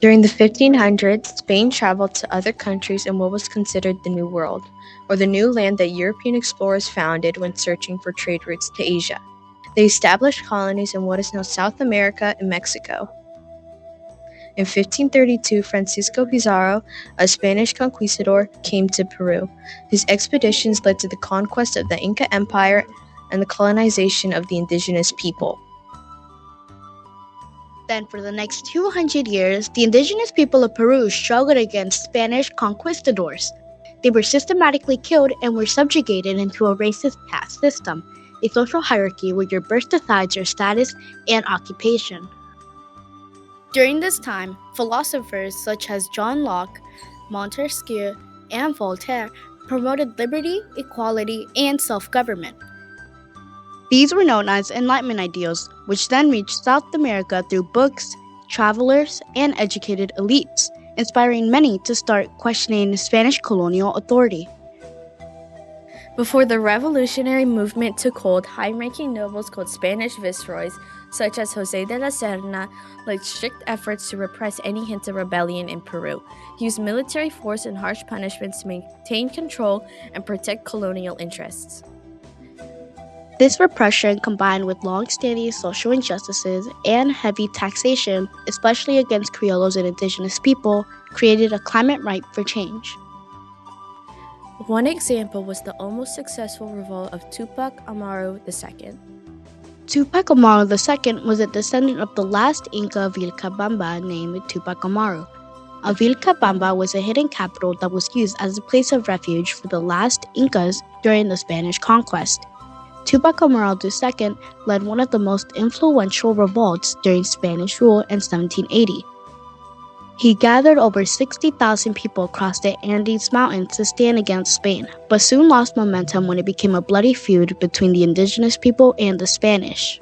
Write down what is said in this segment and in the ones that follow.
During the 1500s, Spain traveled to other countries in what was considered the New World, or the new land that European explorers founded when searching for trade routes to Asia. They established colonies in what is now South America and Mexico. In 1532, Francisco Pizarro, a Spanish conquistador, came to Peru. His expeditions led to the conquest of the Inca Empire and the colonization of the indigenous people. Then, for the next 200 years, the indigenous people of Peru struggled against Spanish conquistadors. They were systematically killed and were subjugated into a racist caste system, a social hierarchy where your birth decides your status and occupation. During this time, philosophers such as John Locke, Montesquieu, and Voltaire promoted liberty, equality, and self-government. These were known as Enlightenment ideals, which then reached South America through books, travelers, and educated elites, inspiring many to start questioning Spanish colonial authority. Before the revolutionary movement took hold, high-ranking nobles called Spanish viceroys, such as José de la Serna, led strict efforts to repress any hint of rebellion in Peru, used military force and harsh punishments to maintain control and protect colonial interests. This repression, combined with long-standing social injustices and heavy taxation, especially against Criollos and indigenous people, created a climate ripe for change. One example was the almost successful revolt of Tupac Amaru II. Tupac Amaru II was a descendant of the last Inca of Vilcabamba named Tupac Amaru. Vilcabamba was a hidden capital that was used as a place of refuge for the last Incas during the Spanish conquest. Tupac Amaru II led one of the most influential revolts during Spanish rule in 1780. He gathered over 60,000 people across the Andes Mountains to stand against Spain, but soon lost momentum when it became a bloody feud between the indigenous people and the Spanish.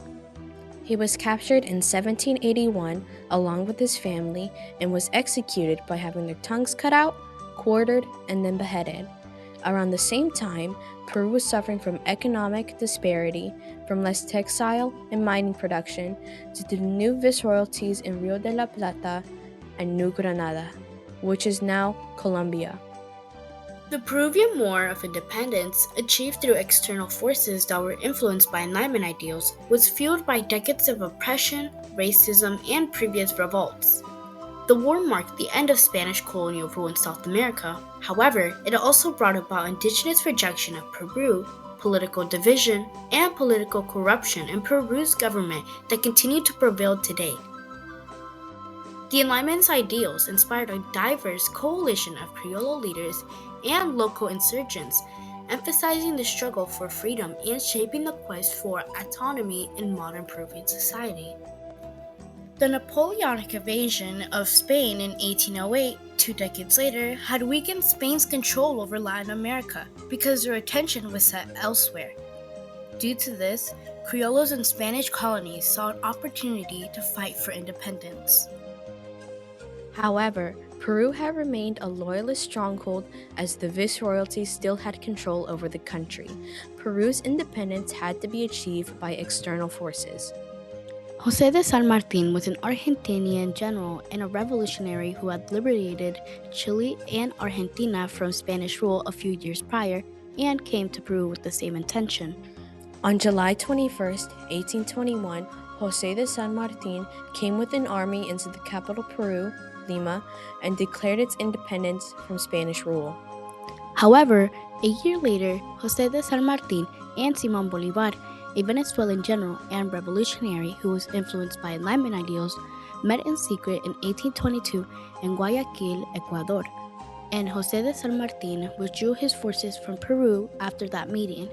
He was captured in 1781 along with his family and was executed by having their tongues cut out, quartered, and then beheaded. Around the same time, Peru was suffering from economic disparity, from less textile and mining production, to the new viceroyalties in Rio de la Plata and New Granada, which is now Colombia. The Peruvian War of Independence, achieved through external forces that were influenced by Enlightenment ideals, was fueled by decades of oppression, racism, and previous revolts. The war marked the end of Spanish colonial rule in South America. However, it also brought about indigenous rejection of Peru, political division, and political corruption in Peru's government that continue to prevail today. The Enlightenment's ideals inspired a diverse coalition of Criollo leaders and local insurgents, emphasizing the struggle for freedom and shaping the quest for autonomy in modern Peruvian society. The Napoleonic invasion of Spain in 1808, 2 decades later, had weakened Spain's control over Latin America because their attention was set elsewhere. Due to this, Criollos in Spanish colonies saw an opportunity to fight for independence. However, Peru had remained a loyalist stronghold as the viceroyalty still had control over the country. Peru's independence had to be achieved by external forces. José de San Martín was an Argentinian general and a revolutionary who had liberated Chile and Argentina from Spanish rule a few years prior and came to Peru with the same intention. On July 21, 1821, José de San Martín came with an army into the capital Peru, Lima, and declared its independence from Spanish rule. However, a year later, José de San Martín and Simón Bolívar, a Venezuelan general and revolutionary who was influenced by Enlightenment ideals, met in secret in 1822 in Guayaquil, Ecuador, and José de San Martín withdrew his forces from Peru after that meeting.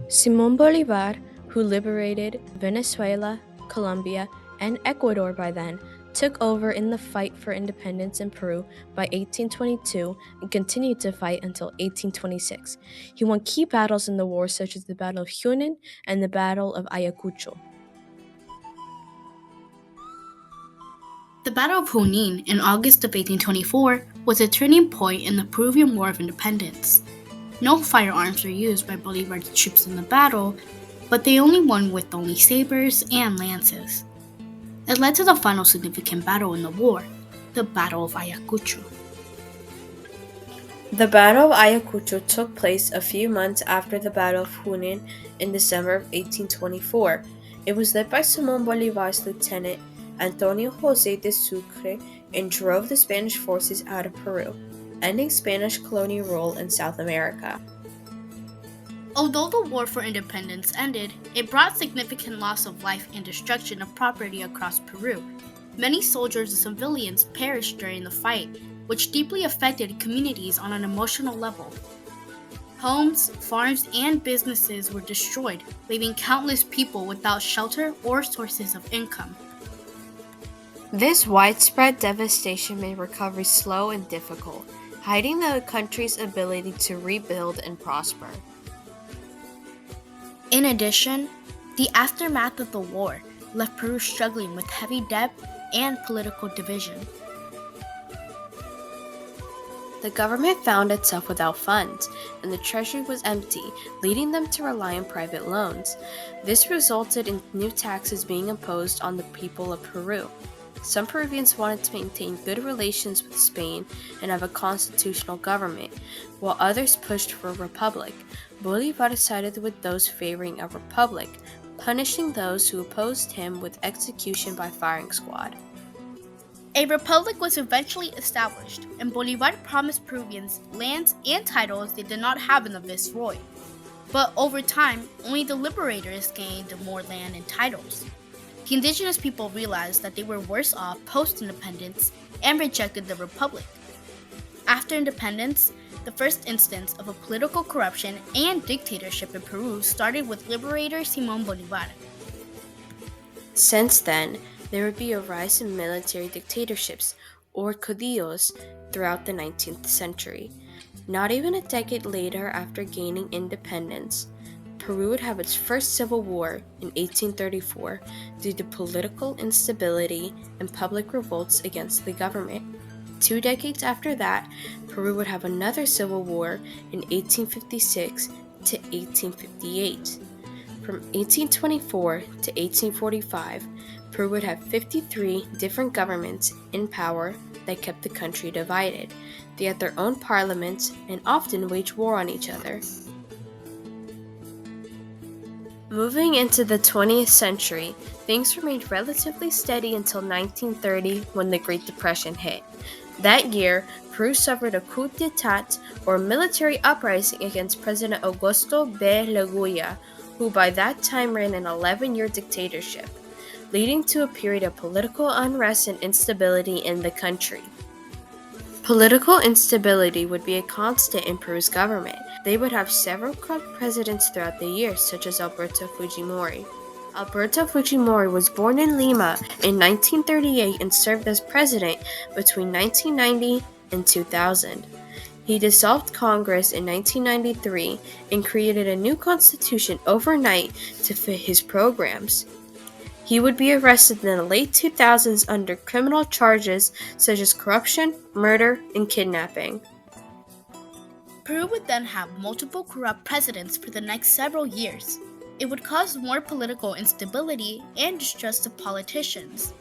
Simón Bolívar, who liberated Venezuela, Colombia, and Ecuador by then, took over in the fight for independence in Peru by 1822 and continued to fight until 1826. He won key battles in the war such as the Battle of Junin and the Battle of Ayacucho. The Battle of Junin in August of 1824 was a turning point in the Peruvian War of Independence. No firearms were used by Bolívar's troops in the battle, but they only won with only sabers and lances. It led to the final significant battle in the war, the Battle of Ayacucho. The Battle of Ayacucho took place a few months after the Battle of Junin in December of 1824. It was led by Simón Bolívar's lieutenant Antonio José de Sucre and drove the Spanish forces out of Peru, ending Spanish colonial rule in South America. Although the war for independence ended, it brought significant loss of life and destruction of property across Peru. Many soldiers and civilians perished during the fight, which deeply affected communities on an emotional level. Homes, farms, and businesses were destroyed, leaving countless people without shelter or sources of income. This widespread devastation made recovery slow and difficult, hiding the country's ability to rebuild and prosper. In addition, the aftermath of the war left Peru struggling with heavy debt and political division. The government found itself without funds, and the treasury was empty, leading them to rely on private loans. This resulted in new taxes being imposed on the people of Peru. Some Peruvians wanted to maintain good relations with Spain and have a constitutional government, while others pushed for a republic. Bolívar sided with those favoring a republic, punishing those who opposed him with execution by firing squad. A republic was eventually established, and Bolívar promised Peruvians lands and titles they did not have in the viceroy. But over time, only the liberators gained more land and titles. The indigenous people realized that they were worse off post-independence and rejected the republic. After independence, the first instance of a political corruption and dictatorship in Peru started with liberator Simón Bolívar. Since then, there would be a rise in military dictatorships, or caudillos, throughout the 19th century. Not even a decade later after gaining independence, Peru would have its first civil war in 1834 due to political instability and public revolts against the government. 2 decades after that, Peru would have another civil war in 1856 to 1858. From 1824 to 1845, Peru would have 53 different governments in power that kept the country divided. They had their own parliaments and often waged war on each other. Moving into the 20th century, things remained relatively steady until 1930 when the Great Depression hit. That year, Peru suffered a coup d'état, or military uprising against President Augusto B. Leguía, who by that time ran an 11-year dictatorship, leading to a period of political unrest and instability in the country. Political instability would be a constant in Peru's government. They would have several corrupt presidents throughout the years, such as Alberto Fujimori. Alberto Fujimori was born in Lima in 1938 and served as president between 1990 and 2000. He dissolved Congress in 1993 and created a new constitution overnight to fit his programs. He would be arrested in the late 2000s under criminal charges such as corruption, murder, and kidnapping. Peru would then have multiple corrupt presidents for the next several years. It would cause more political instability and distrust of politicians.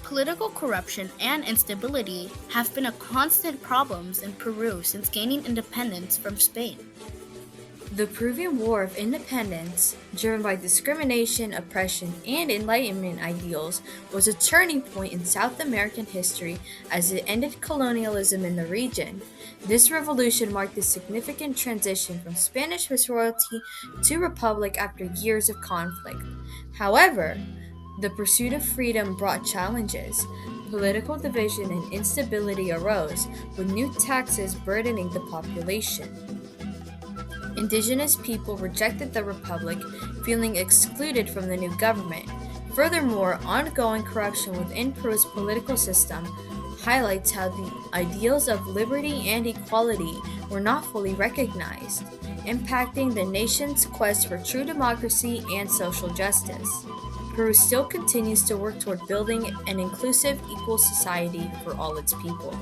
Political corruption and instability have been a constant problems in Peru since gaining independence from Spain. The Peruvian War of Independence, driven by discrimination, oppression, and Enlightenment ideals, was a turning point in South American history as it ended colonialism in the region. This revolution marked a significant transition from Spanish viceroyalty to republic after years of conflict. However, the pursuit of freedom brought challenges. Political division and instability arose, with new taxes burdening the population. Indigenous people rejected the republic, feeling excluded from the new government. Furthermore, ongoing corruption within Peru's political system highlights how the ideals of liberty and equality were not fully recognized, impacting the nation's quest for true democracy and social justice. Peru still continues to work toward building an inclusive, equal society for all its people.